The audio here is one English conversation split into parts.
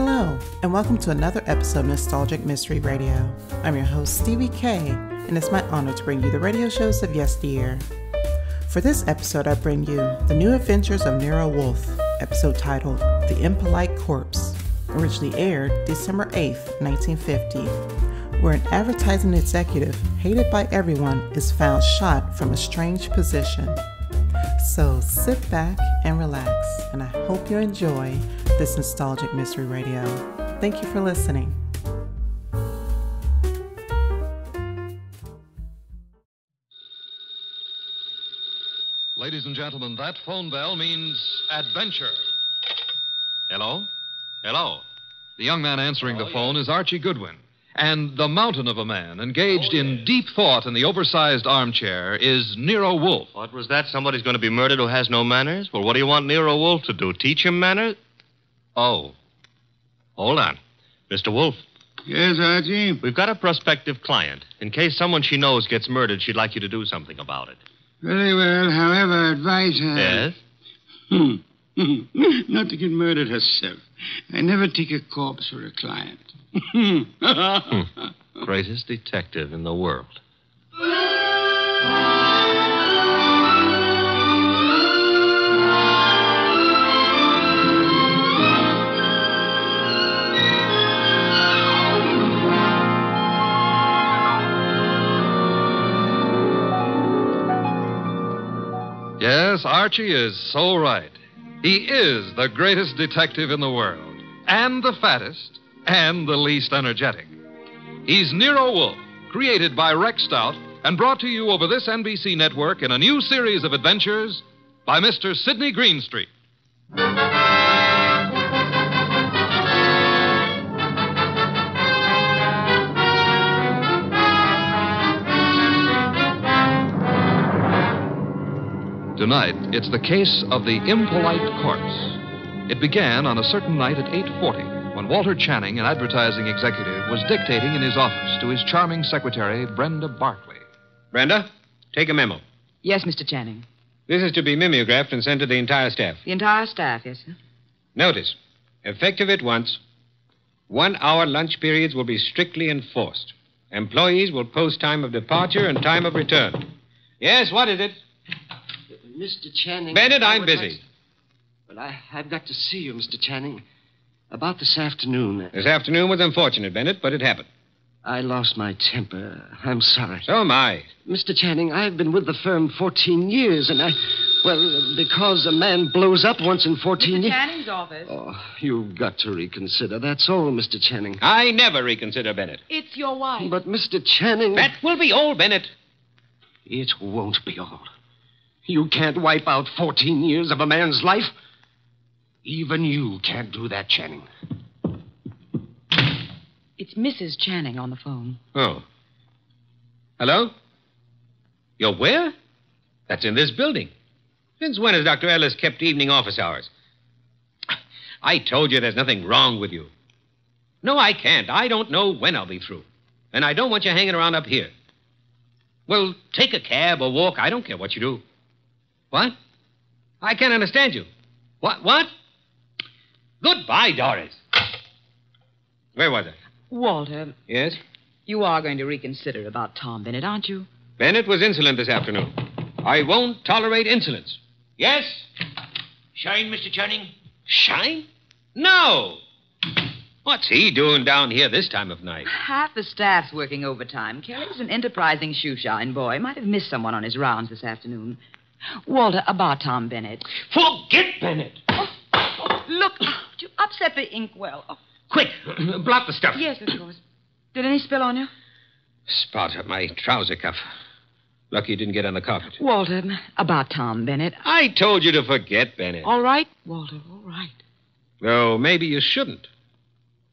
Hello, and welcome to another episode of Nostalgic Mystery Radio. I'm your host, Stevie K, and it's my honor to bring you the radio shows of yesteryear. For this episode, I bring you The New Adventures of Nero Wolfe, episode titled The Impolite Corpse, originally aired December 8th, 1950, where an advertising executive, hated by everyone, is found shot from a strange position. So sit back and relax, and I hope you enjoy this Nostalgic Mystery Radio. Thank you for listening. Ladies and gentlemen, that phone bell means adventure. Hello? Hello. The young man answering the phone is Archie Goodwin. And the mountain of a man engaged in deep thought in the oversized armchair is Nero Wolfe. What was that? Somebody's going to be murdered who has no manners? Well, what do you want Nero Wolfe to do? Teach him manners? Oh. Hold on. Mr. Wolfe. Yes, Archie? We've got a prospective client. In case someone she knows gets murdered, she'd like you to do something about it. Very well. However, advise her. Yes? Not to get murdered herself. I never take a corpse for a client. Greatest detective in the world. Yes, Archie is so right. He is the greatest detective in the world, and the fattest, and the least energetic. He's Nero Wolfe, created by Rex Stout and brought to you over this NBC network in a new series of adventures by Mr. Sidney Greenstreet. Tonight, it's the case of the Impolite Corpse. It began on a certain night at 8:40 when Walter Channing, an advertising executive, was dictating in his office to his charming secretary, Brenda Barkley. Brenda, take a memo. Yes, Mr. Channing. This is to be mimeographed and sent to the entire staff. The entire staff, yes, sir. Notice, effective at once, 1 hour lunch periods will be strictly enforced. Employees will post time of departure and time of return. Yes, what is it? Mr. Channing... Bennett, I'm busy. But I've got to see you, Mr. Channing. About this afternoon. This afternoon was unfortunate, Bennett, but it happened. I lost my temper. I'm sorry. So am I. Mr. Channing, I've been with the firm 14 years, and because a man blows up once in 14 years... Mr. Channing's office. Oh, you've got to reconsider. That's all, Mr. Channing. I never reconsider, Bennett. It's your wife. But, Mr. Channing... That will be all, Bennett. It won't be all. You can't wipe out 14 years of a man's life. Even you can't do that, Channing. It's Mrs. Channing on the phone. Oh. Hello? You're where? That's in this building. Since when has Dr. Ellis kept evening office hours? I told you there's nothing wrong with you. No, I can't. I don't know when I'll be through. And I don't want you hanging around up here. Well, take a cab or walk. I don't care what you do. What? I can't understand you. What? Goodbye, Doris. Where was I? Walter. Yes? You are going to reconsider about Tom Bennett, aren't you? Bennett was insolent this afternoon. I won't tolerate insolence. Yes? Shine, Mr. Channing? Shine? No. What's he doing down here this time of night? Half the staff's working overtime. Kelly's an enterprising shoeshine boy. Might have missed someone on his rounds this afternoon. Walter, about Tom Bennett. Forget Bennett. Look, you upset the inkwell. Oh. Quick, blot the stuff. Yes, of course. Did any spill on you? Spot of my trouser cuff. Lucky it didn't get on the carpet. Walter, about Tom Bennett. I told you to forget Bennett. All right, Walter, all right. Though maybe you shouldn't.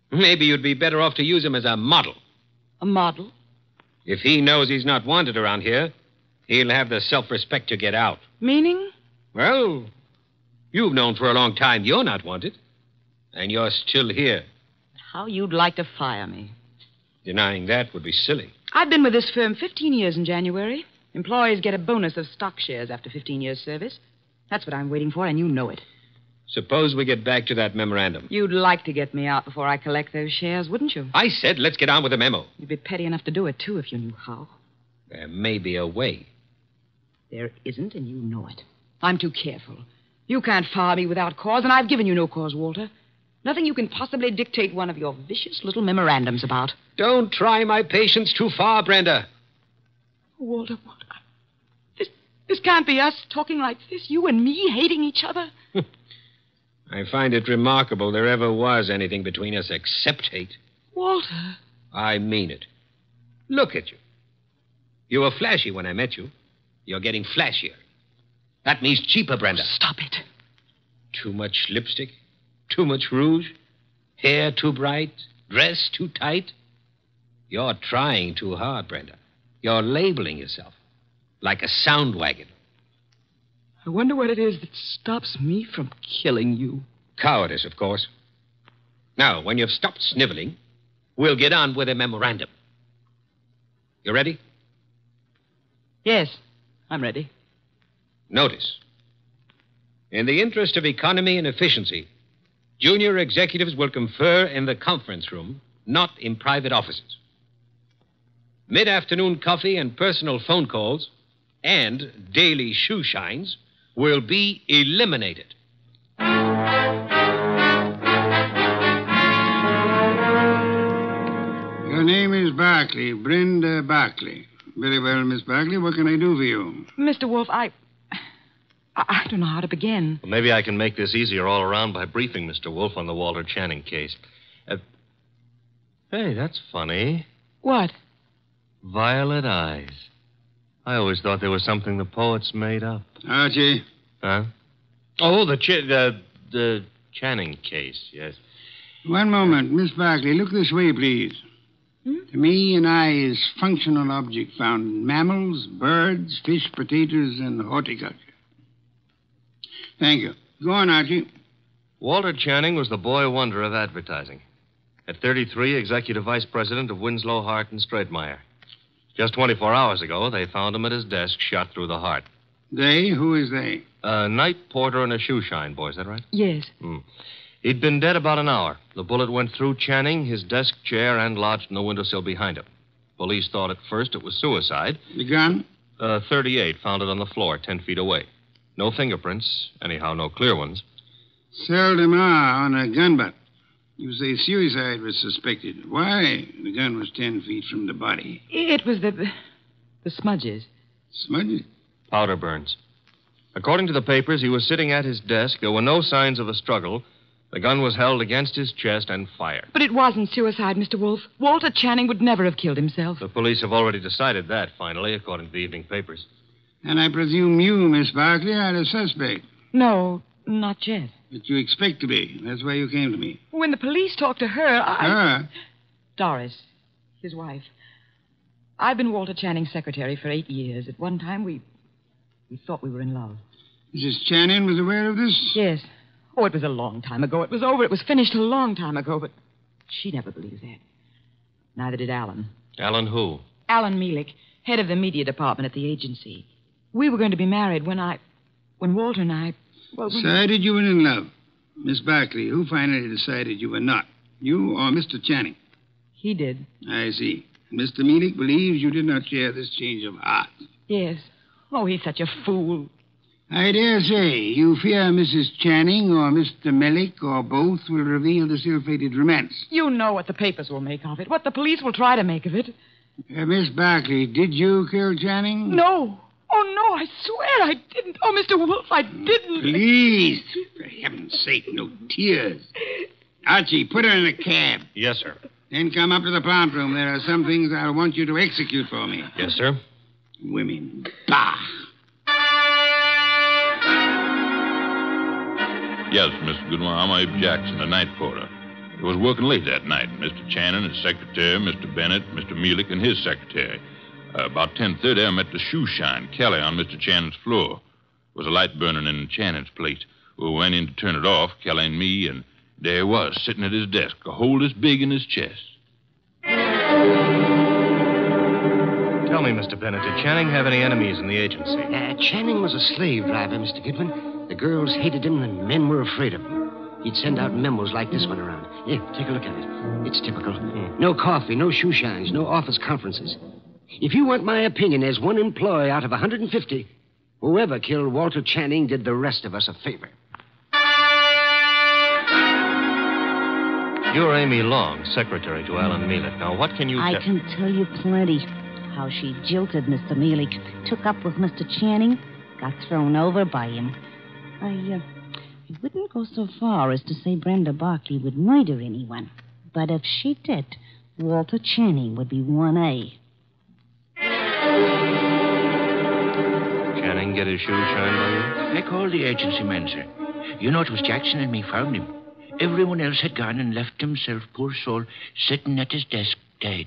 Maybe you'd be better off to use him as a model. A model? If he knows he's not wanted around here, he'll have the self-respect to get out. Meaning? Well, you've known for a long time you're not wanted. And you're still here. How you'd like to fire me. Denying that would be silly. I've been with this firm 15 years in January. Employees get a bonus of stock shares after 15 years' service. That's what I'm waiting for, and you know it. Suppose we get back to that memorandum. You'd like to get me out before I collect those shares, wouldn't you? I said let's get on with the memo. You'd be petty enough to do it, too, if you knew how. There may be a way. There isn't, and you know it. I'm too careful. You can't fire me without cause, and I've given you no cause, Walter. Nothing you can possibly dictate one of your vicious little memorandums about. Don't try my patience too far, Brenda. Walter, what? This can't be us talking like this, you and me hating each other. I find it remarkable there ever was anything between us except hate. Walter. I mean it. Look at you. You were flashy when I met you. You're getting flashier. That means cheaper, Brenda. Stop it. Too much lipstick? Too much rouge? Hair too bright? Dress too tight? You're trying too hard, Brenda. You're labeling yourself like a sound wagon. I wonder what it is that stops me from killing you. Cowardice, of course. Now, when you've stopped sniveling, we'll get on with a memorandum. You ready? Yes, I'm ready. Notice. In the interest of economy and efficiency, junior executives will confer in the conference room, not in private offices. Mid-afternoon coffee and personal phone calls and daily shoe shines will be eliminated. Your name is Barclay, Brenda Barclay. Very well, Miss Barclay. What can I do for you? Mr. Wolfe, I don't know how to begin. Well, maybe I can make this easier all around by briefing Mr. Wolfe on the Walter Channing case. Hey, that's funny. What? Violet eyes. I always thought they were something the poets made up. Archie. Huh? Oh, the Channing case, yes. One moment. Miss Barclay, look this way, please. To me, an eye is functional object found in mammals, birds, fish, potatoes, and horticulture. Thank you. Go on, Archie. Walter Channing was the boy wonder of advertising. At 33, executive vice president of Winslow, Hart, and Straightmeyer. Just 24 hours ago, they found him at his desk, shot through the heart. They? Who is they? A night porter and a shoe shine boy, is that right? Yes. He'd been dead about an hour. The bullet went through Channing, his desk chair, and lodged in the windowsill behind him. Police thought at first it was suicide. The gun? 38, found it on the floor, 10 feet away. No fingerprints, anyhow, no clear ones. Seldom are on a gun butt. You say suicide was suspected. Why? The gun was 10 feet from the body. It was the smudges. Smudges? Powder burns. According to the papers, he was sitting at his desk. There were no signs of a struggle. The gun was held against his chest and fired. But it wasn't suicide, Mr. Wolfe. Walter Channing would never have killed himself. The police have already decided that, finally, according to the evening papers. And I presume you, Miss Barclay, are the suspect. No, not yet. But you expect to be. That's why you came to me. When the police talked to her, Her? Doris, his wife. I've been Walter Channing's secretary for 8 years. At one time, we thought we were in love. Mrs. Channing was aware of this? Yes. Oh, it was a long time ago. It was over. It was finished a long time ago, but she never believed that. Neither did Alan. Alan who? Alan Mielik, head of the media department at the agency. We were going to be married when Walter and I... Well, Decided you were in love. Miss Barclay, who finally decided you were not? You or Mr. Channing? He did. I see. And Mr. Mielik believes you did not share this change of heart. Yes. Oh, he's such a fool. I dare say you fear Mrs. Channing or Mr. Mielik or both will reveal the ill-fated romance. You know what the papers will make of it, what the police will try to make of it. Miss Barclay, did you kill Channing? No. Oh, no, I swear I didn't. Oh, Mr. Wolfe, I didn't. Please, for heaven's sake, no tears. Archie, put her in a cab. Yes, sir. Then come up to the plant room. There are some things I'll want you to execute for me. Yes, sir. Women. Bah! Yes, Mr. Goodwin, I'm Abe Jackson, the night porter. I was working late that night. Mr. Channing, his secretary, Mr. Bennett, Mr. Mielik, and his secretary. About 10:30, I met the shoe shine, Kelly, on Mr. Channing's floor. There was a light burning in Channing's plate. We went in to turn it off, Kelly and me, and there he was, sitting at his desk, a hole this big in his chest. Tell me, Mr. Bennett, did Channing have any enemies in the agency? Channing was a slave driver, Mr. Goodwin. The girls hated him, and men were afraid of him. He'd send out memos like this one around. Here, take a look at it. It's typical. No coffee, no shoe shines, no office conferences. If you want my opinion as one employee out of 150, whoever killed Walter Channing did the rest of us a favor. You're Amy Long, secretary to Alan Mielik. Now, what can you I can tell you plenty. How she jilted Mr. Mielik, took up with Mr. Channing, got thrown over by him. I wouldn't go so far as to say Brenda Barkley would murder anyone. But if she did, Walter Channing would be 1A. Channing get his shoes shined by you? I called the agency man, sir. You know, it was Jackson and me found him. Everyone else had gone and left himself, poor soul, sitting at his desk, dead.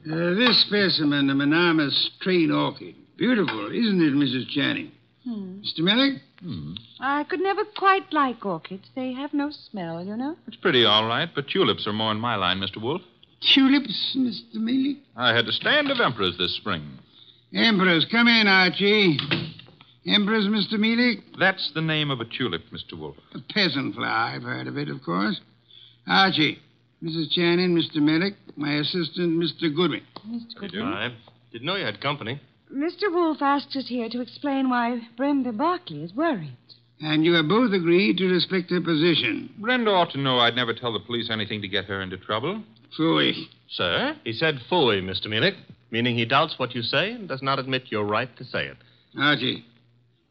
This specimen, the monogamous straight orchid. Beautiful, isn't it, Mrs. Channing? Mr. Mielik? I could never quite like orchids. They have no smell, you know. It's pretty all right, but tulips are more in my line, Mr. Wolfe. Tulips, Mr. Mielik? I had a stand of emperors this spring. Emperors, come in, Archie. Emperors, Mr. Mielik? That's the name of a tulip, Mr. Wolfe. A peasant flower. I've heard of it, of course. Archie, Mrs. Channing, Mr. Mielik, my assistant, Mr. Goodwin. Mr. Goodwin? I didn't know you had company. Mr. Wolfe asked us here to explain why Brenda Barkley is worried. And you have both agreed to respect her position. Brenda ought to know I'd never tell the police anything to get her into trouble. Phooey. Sir? He said phooey, Mr. Mielik, meaning he doubts what you say and does not admit your right to say it. Archie,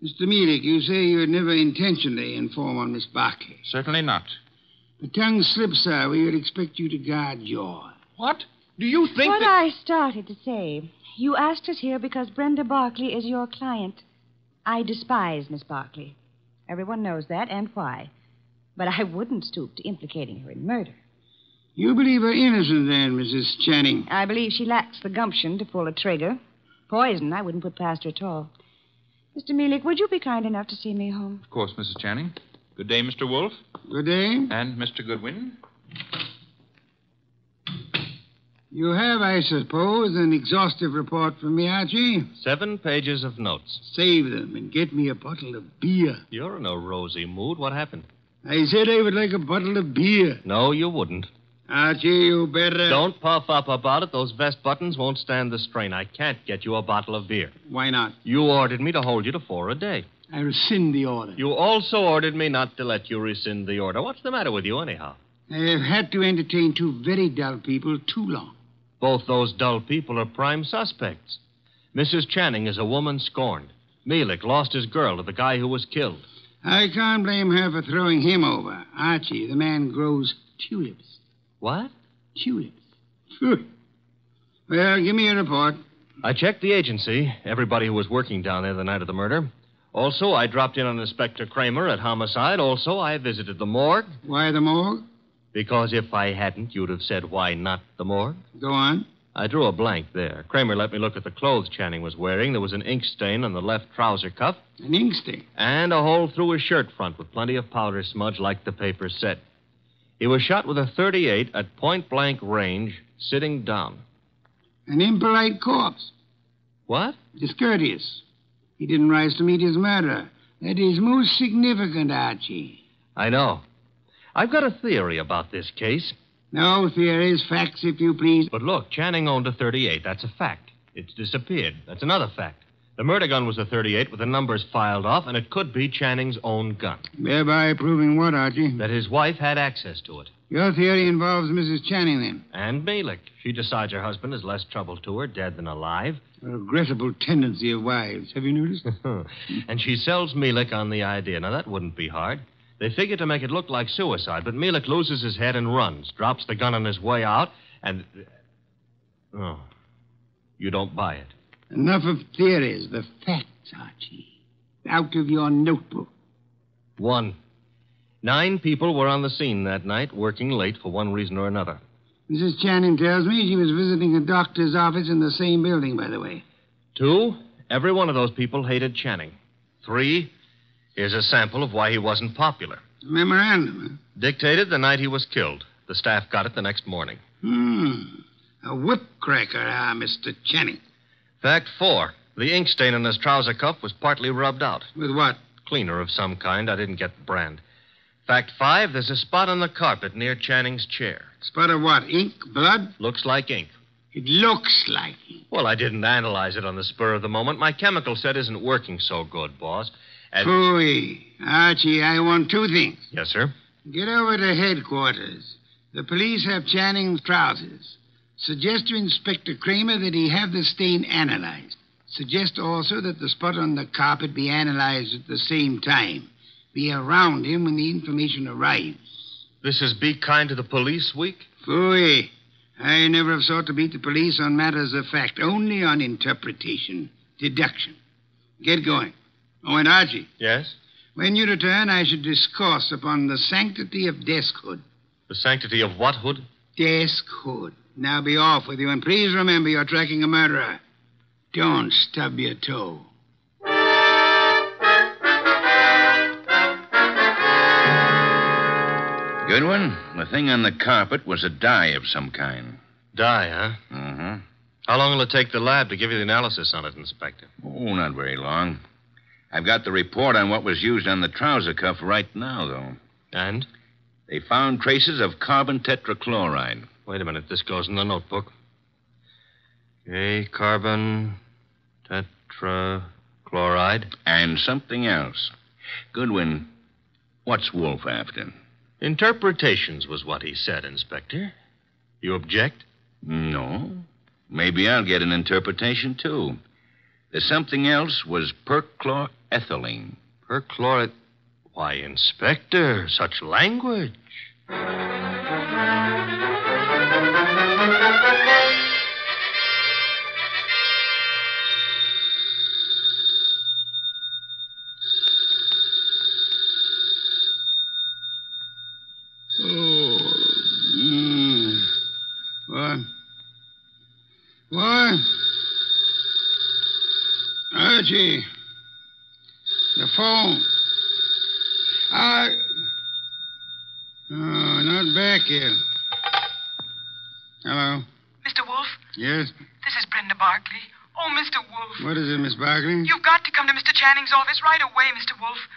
Mr. Mielik, you say you would never intentionally inform on Miss Barkley. Certainly not. The tongue slips, sir. We would expect you to guard yours. What? Do you think What that... I started to say. You asked us here because Brenda Barkley is your client. I despise Miss Barkley. Everyone knows that, and why. But I wouldn't stoop to implicating her in murder. You believe her innocent, then, Mrs. Channing? I believe she lacks the gumption to pull a trigger. Poison, I wouldn't put past her at all. Mr. Mielik, would you be kind enough to see me home? Of course, Mrs. Channing. Good day, Mr. Wolfe. Good day. And Mr. Goodwin. You have, I suppose, an exhaustive report from me, Archie? 7 pages of notes. Save them and get me a bottle of beer. You're in a rosy mood. What happened? I said I would like a bottle of beer. No, you wouldn't. Archie, you better... Don't puff up about it. Those vest buttons won't stand the strain. I can't get you a bottle of beer. Why not? You ordered me to hold you to 4 a day. I rescind the order. You also ordered me not to let you rescind the order. What's the matter with you, anyhow? I have had to entertain 2 very dull people too long. Both those dull people are prime suspects. Mrs. Channing is a woman scorned. Mielik lost his girl to the guy who was killed. I can't blame her for throwing him over. Archie, the man grows tulips. What? Tulips. Well, give me a report. I checked the agency, everybody who was working down there the night of the murder. Also, I dropped in on Inspector Kramer at homicide. Also, I visited the morgue. Why the morgue? Because if I hadn't, you'd have said, why not the morgue? Go on. I drew a blank there. Kramer let me look at the clothes Channing was wearing. There was an ink stain on the left trouser cuff. An ink stain? And a hole through his shirt front with plenty of powder smudge like the paper said. He was shot with a .38 at point-blank range, sitting down. An impolite corpse. What? Discourteous. He didn't rise to meet his murderer. That is most significant, Archie. I know. I've got a theory about this case. No theories, facts, if you please. But look, Channing owned a .38. That's a fact. It's disappeared. That's another fact. The murder gun was a .38 with the numbers filed off, and it could be Channing's own gun. Thereby proving what, Archie? That his wife had access to it. Your theory involves Mrs. Channing, then? And Mielik. She decides her husband is less trouble to her, dead than alive. A regrettable tendency of wives. Have you noticed? And she sells Mielik on the idea. Now, that wouldn't be hard. They figure to make it look like suicide, but Mielik loses his head and runs, drops the gun on his way out, and... Oh, you don't buy it. Enough of theories. The facts, Archie. Out of your notebook. 1. 9 people were on the scene that night, working late for one reason or another. Mrs. Channing tells me she was visiting a doctor's office in the same building, by the way. 2, every one of those people hated Channing. 3, here's a sample of why he wasn't popular. A memorandum, huh? Dictated the night he was killed. The staff got it the next morning. A whip cracker, Mr. Channing. Fact 4. The ink stain on his trouser cuff was partly rubbed out. With what? Cleaner of some kind. I didn't get the brand. Fact 5. There's a spot on the carpet near Channing's chair. Spot of what? Ink? Blood? Looks like ink. It looks like ink. Well, I didn't analyze it on the spur of the moment. My chemical set isn't working so good, boss. Phooey. Archie, I want 2 things. Yes, sir. Get over to headquarters. The police have Channing's trousers. Suggest to Inspector Kramer that he have the stain analyzed. Suggest also that the spot on the carpet be analyzed at the same time. Be around him when the information arrives. This is Be Kind to the Police Week? Phooey. I never have sought to beat the police on matters of fact, only on interpretation, deduction. Get going. Oh, and Archie. Yes? When you return, I should discourse upon the sanctity of deskhood. The sanctity of what hood? Deskhood. Now be off with you, and please remember you're tracking a murderer. Don't stub your toe. Goodwin, the thing on the carpet was a dye of some kind. Dye, huh? Mm-hmm. How long will it take the lab to give you the analysis on it, Inspector? Oh, not very long. I've got the report on what was used on the trouser cuff right now, though. And? They found traces of carbon tetrachloride. Wait a minute. This goes in the notebook. Okay, carbon tetrachloride. And something else. Goodwin, what's Wolfe after? Interpretations was what he said, Inspector. You object? No. Maybe I'll get an interpretation, too. The something else was perchlorethylene. Perchloreth... Why, Inspector, such language. What? Archie. The phone. Oh, not back yet. Hello. Mr. Wolfe? Yes? This is Brenda Barkley. Oh, Mr. Wolfe. What is it, Miss Barkley? You've got to come to Mr. Channing's office right away, Mr. Wolfe.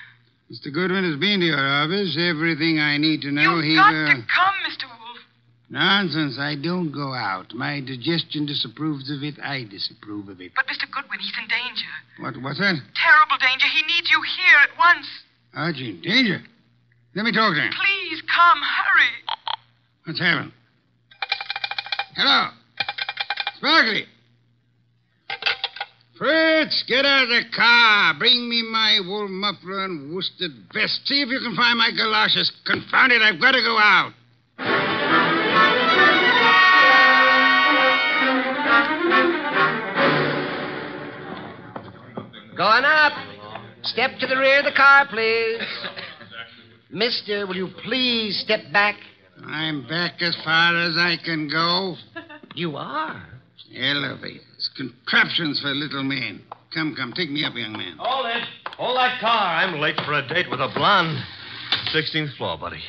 Mr. Goodwin has been to your office. Everything I need to know. You've got to come, Mr. Wolfe. Nonsense. I don't go out. My digestion disapproves of it. I disapprove of it. But, Mr. Goodwin, he's in danger. What's that? Terrible danger. He needs you here at once. Archie, danger? Let me talk to him. Please come. Hurry. What's happened? Hello. Sparkly. Fritz, get out of the car. Bring me my wool muffler and worsted vest. See if you can find my galoshes. Confound it, I've got to go out. Going up. Step to the rear of the car, please. Mister, will you please step back? I'm back as far as I can go. You are? Elevators, contraptions for little men. Come, take me up, young man. Hold it. Hold that car. I'm late for a date with a blonde. 16th floor, buddy.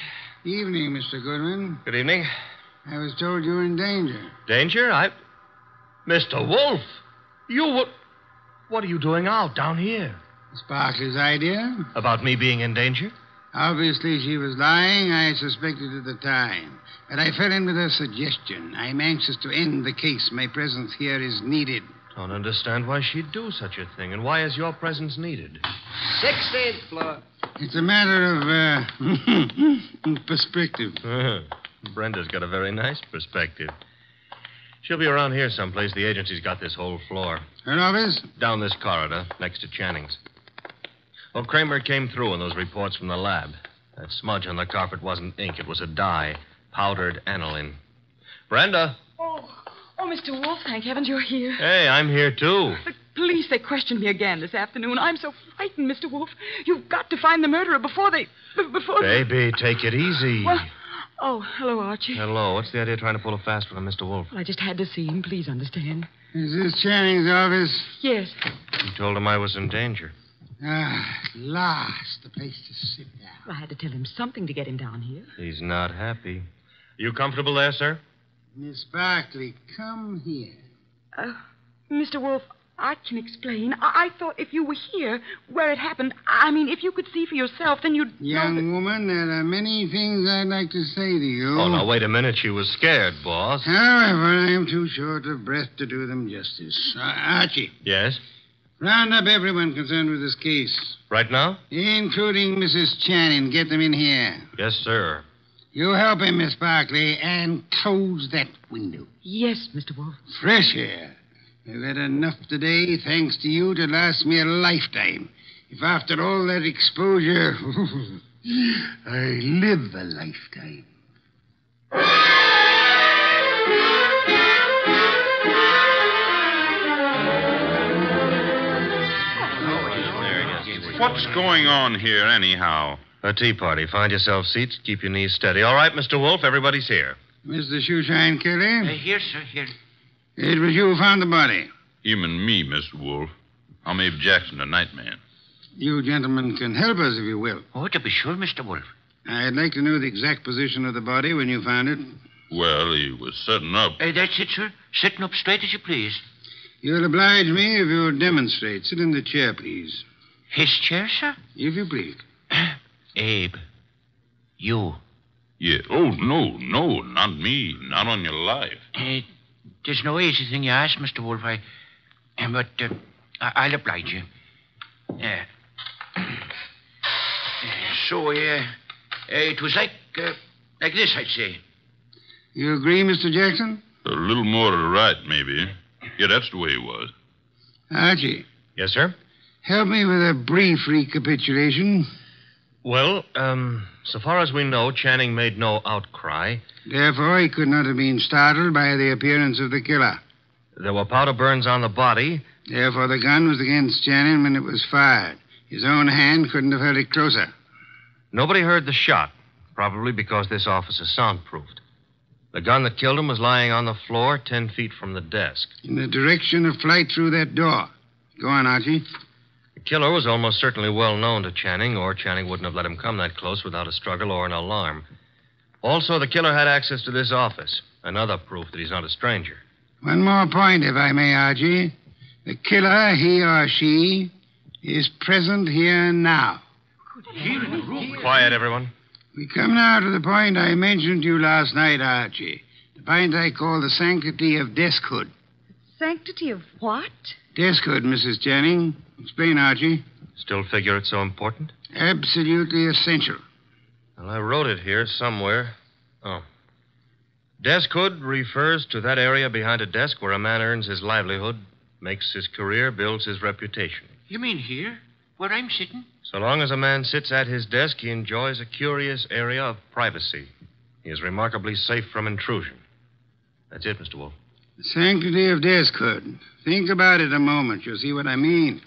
Evening, Mr. Goodwin. Good evening. I was told you were in danger. Danger? Mr. Wolfe, what are you doing out down here? Sparkley's idea. About me being in danger? Obviously, she was lying. I suspected at the time. But I fell in with her suggestion. I'm anxious to end the case. My presence here is needed. Don't understand why she'd do such a thing. And why is your presence needed? 16th floor. It's a matter of, perspective. Brenda's got a very nice perspective. She'll be around here someplace. The agency's got this whole floor. Her office? Down this corridor, next to Channing's. Well, Kramer came through on those reports from the lab. That smudge on the carpet wasn't ink. It was a dye. Powdered aniline. Brenda. Oh, Mr. Wolfe, thank heavens you're here. Hey, I'm here, too. The police, they questioned me again this afternoon. I'm so frightened, Mr. Wolfe. You've got to find the murderer before they... Baby, take it easy. Well... Oh, hello, Archie. Hello. What's the idea of trying to pull a fast one on Mr. Wolfe? Well, I just had to see him. Please understand. Is this Channing's office? Yes. You told him I was in danger. At last, the place to sit down. Well, I had to tell him something to get him down here. He's not happy. You comfortable there, sir? Miss Barkley, come here. Mr. Wolfe, I can explain. I thought if you were here, where it happened, I mean, if you could see for yourself, then you'd Young woman, there are many things I'd like to say to you. Oh, now, wait a minute. She was scared, boss. However, I am too short of breath to do them justice. Archie, Yes? round up everyone concerned with this case, Right now? including Mrs. Channing. Get them in here. Yes, sir. You help him, Miss Barkley, and close that window. Yes, Mr. Wolfe. Fresh air. I've had enough today, thanks to you, to last me a lifetime. If after all that exposure, I live a lifetime. What's going on here, anyhow? A tea party. Find yourself seats. Keep your knees steady. All right, Mr. Wolfe, everybody's here. Mr. Shoeshine Kelly, Here, sir, here. it was you who found the body. Him and me, Mr. Wolfe. I'm Abe Jackson, the night man. You gentlemen can help us if you will. Oh, to be sure, Mr. Wolfe. I'd like to know the exact position of the body when you found it. Well, he was setting up. That's it, sir. Sitting up straight as you please. You'll oblige me if you'll demonstrate. Sit in the chair, please. His chair, sir? If you please. Abe, you. Yeah. Oh, no, not me. Not on your life. There's no easy thing you ask, Mr. Wolfe. I'll oblige you. So, it was like this, I'd say. You agree, Mr. Jackson? A little more to the right, maybe. Yeah, that's the way it was. Archie, Yes, sir? help me with a brief recapitulation. Well, so far as we know, Channing made no outcry. Therefore, he could not have been startled by the appearance of the killer. There were powder burns on the body. Therefore, the gun was against Channing when it was fired. His own hand couldn't have held it closer. Nobody heard the shot, probably because this office is soundproofed. The gun that killed him was lying on the floor 10 feet from the desk. In the direction of flight through that door. Go on, Archie. The killer was almost certainly well known to Channing, or Channing wouldn't have let him come that close without a struggle or an alarm. Also, the killer had access to this office. Another proof that he's not a stranger. One more point, if I may, Archie. The killer, he or she, is present here now. Quiet, everyone. We come now to the point I mentioned to you last night, Archie. The point I call the sanctity of deskhood. Sanctity of what? Deskhood, Mrs. Channing. Explain, Archie. Still figure it's so important? Absolutely essential. Well, I wrote it here somewhere. Oh. Deskhood refers to that area behind a desk where a man earns his livelihood, makes his career, builds his reputation. You mean here, where I'm sitting? So long as a man sits at his desk, he enjoys a curious area of privacy. He is remarkably safe from intrusion. That's it, Mr. Wolfe. The sanctity of deskhood. Think about it a moment. You'll see what I mean.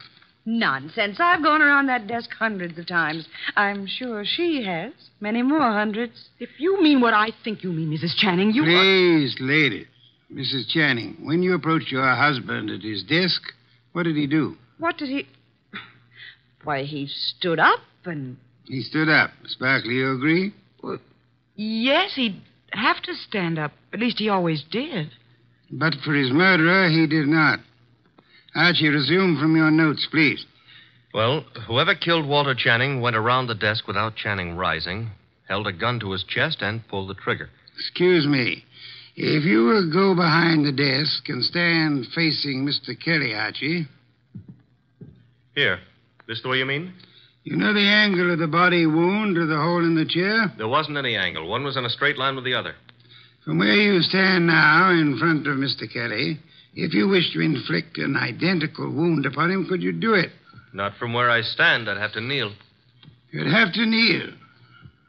Nonsense. I've gone around that desk hundreds of times. I'm sure she has. Many more hundreds. If you mean what I think you mean, Mrs. Channing, you... Please, ladies. Mrs. Channing, when you approached your husband at his desk, what did he do? What did he... Why, he stood up and... He stood up. Miss Barkley, you agree? Well, yes, he'd have to stand up. At least he always did. But for his murderer, he did not. Archie, resume from your notes, please. Well, whoever killed Walter Channing went around the desk without Channing rising, held a gun to his chest, and pulled the trigger. Excuse me. If you will go behind the desk and stand facing Mr. Kelly, Archie. Here. This the way you mean? You know the angle of the body wound to the hole in the chair? There wasn't any angle. One was in a straight line with the other. From where you stand now in front of Mr. Kelly, if you wish to inflict an identical wound upon him, could you do it? Not from where I stand. I'd have to kneel. You'd have to kneel.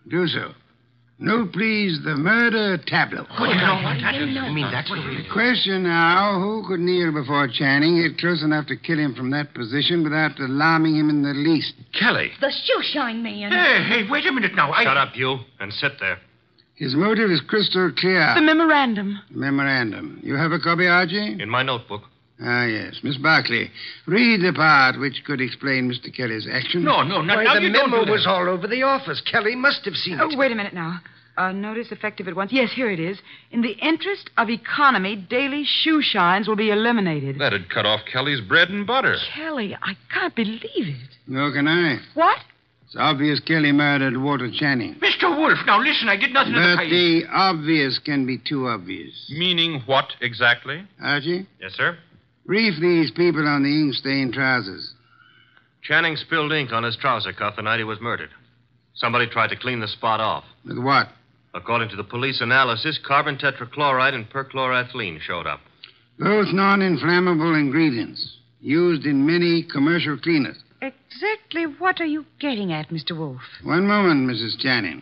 Do so. Note, please, the murder tableau. You mean that's what we... Question now, who could kneel before Channing, get close enough to kill him from that position without alarming him in the least? Kelly. The shoeshine man. Hey, wait a minute now. Shut up, you, and sit there. His motive is crystal clear. The memorandum. Memorandum. You have a copy, Archie? In my notebook. Ah, yes. Miss Barkley, read the part which could explain Mr. Kelly's action. No, not Why, now. the You don't memo do that. was all over the office. Kelly must have seen it. Wait a minute now. Notice effective at once. Yes, here it is. In the interest of economy, daily shoe shines will be eliminated. That'd cut off Kelly's bread and butter. Kelly, I can't believe it. Nor can I. What? It's obvious Kelly murdered Walter Channing. Mr. Wolfe, now listen, I did nothing of the But kind. the obvious can be too obvious. Meaning what exactly? Archie, Yes, sir? brief these people on the ink-stained trousers. Channing spilled ink on his trouser cuff the night he was murdered. Somebody tried to clean the spot off. With what? According to the police analysis, carbon tetrachloride and perchloroethylene showed up. Both non-inflammable ingredients used in many commercial cleaners. Exactly what are you getting at, Mr. Wolfe? One moment, Mrs. Channing.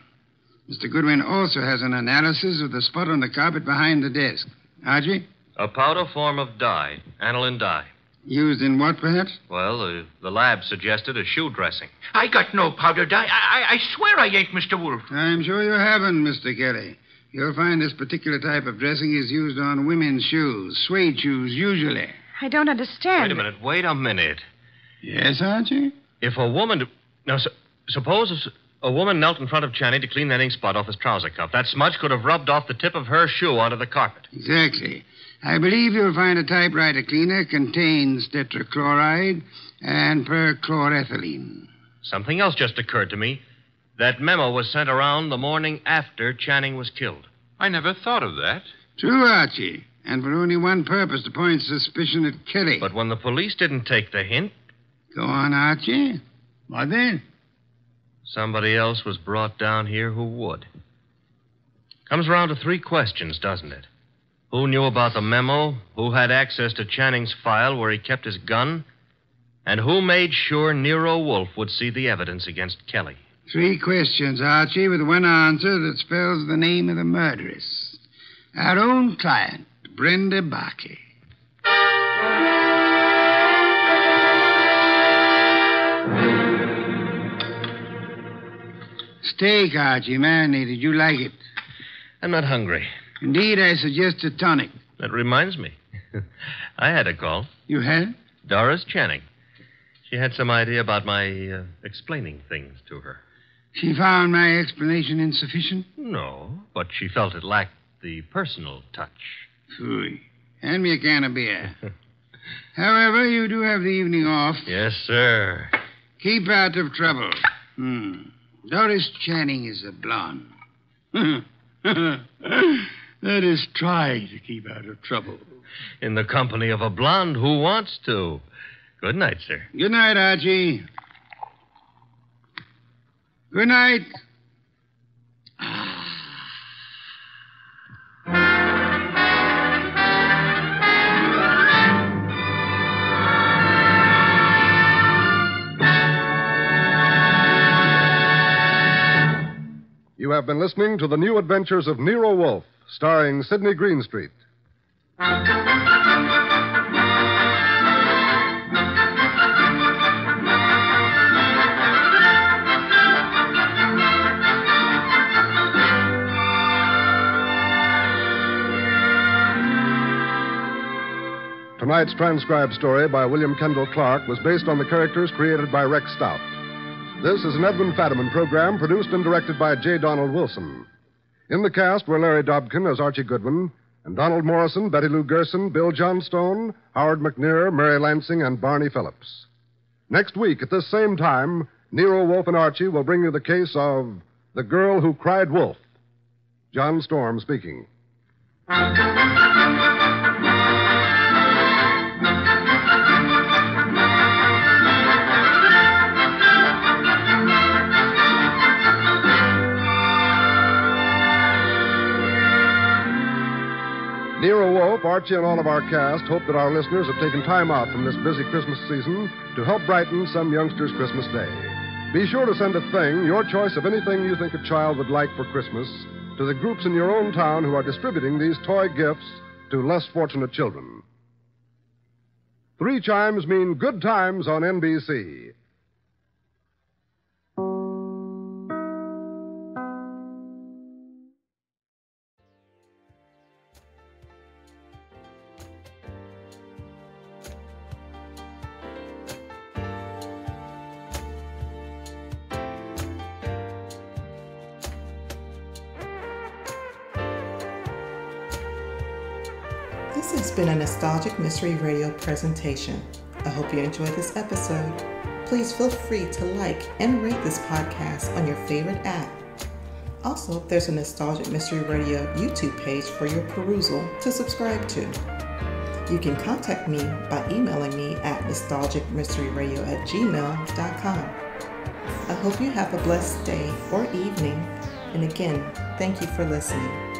Mr. Goodwin also has an analysis of the spot on the carpet behind the desk. Archie? A powder form of dye, aniline dye. Used in what, perhaps? Well, the lab suggested a shoe dressing. I got no powder dye. I swear I ain't, Mr. Wolfe. I'm sure you haven't, Mr. Kelly. You'll find this particular type of dressing is used on women's shoes, suede shoes, usually. I don't understand. Wait a minute. Yes, Archie? If a woman... Now, suppose a woman knelt in front of Channing to clean that ink spot off his trouser cuff. That smudge could have rubbed off the tip of her shoe onto the carpet. Exactly. I believe you'll find a typewriter cleaner contains tetrachloride and perchloroethylene. Something else just occurred to me. That memo was sent around the morning after Channing was killed. I never thought of that. True, Archie. And for only one purpose, to point suspicion at Kelly. But when the police didn't take the hint, Go on, Archie. What then? somebody else was brought down here who would. Comes around to 3 questions, doesn't it? Who knew about the memo? Who had access to Channing's file where he kept his gun? And who made sure Nero Wolfe would see the evidence against Kelly? 3 questions, Archie, with one answer that spells the name of the murderess. Our own client, Brenda Barkley. Steak, Archie, marinated. You like it? I'm not hungry. Indeed, I suggest a tonic. That reminds me. I had a call. You had? Doris Channing. She had some idea about my explaining things to her. She found my explanation insufficient? No, but she felt it lacked the personal touch. Phooey. Hand me a can of beer. However, you do have the evening off. Yes, sir. Keep out of trouble. Doris Channing is a blonde. That is, try to keep out of trouble. In the company of a blonde who wants to. Good night, sir. Good night, Archie. Good night. You have been listening to The New Adventures of Nero Wolfe, starring Sidney Greenstreet. Tonight's transcribed story by William Kendall Clark was based on the characters created by Rex Stout. This is an Edwin Fadiman program produced and directed by J. Donald Wilson. In the cast were Larry Dobkin as Archie Goodwin, and Donald Morrison, Betty Lou Gerson, Bill Johnstone, Howard McNear, Mary Lansing, and Barney Phillips. Next week, at this same time, Nero Wolfe and Archie will bring you the case of The Girl Who Cried Wolf. John Storm speaking. Nero Wolfe, Archie, and all of our cast hope that our listeners have taken time out from this busy Christmas season to help brighten some youngster's Christmas day. Be sure to send a thing, your choice of anything you think a child would like for Christmas, to the groups in your own town who are distributing these toy gifts to less fortunate children. 3 chimes mean good times on NBC. This has been a Nostalgic Mystery Radio presentation. I hope you enjoyed this episode. Please feel free to like and rate this podcast on your favorite app. Also, there's a Nostalgic Mystery Radio YouTube page for your perusal to subscribe to. You can contact me by emailing me at nostalgicmysteryradio@gmail.com. I hope you have a blessed day or evening. And again, thank you for listening.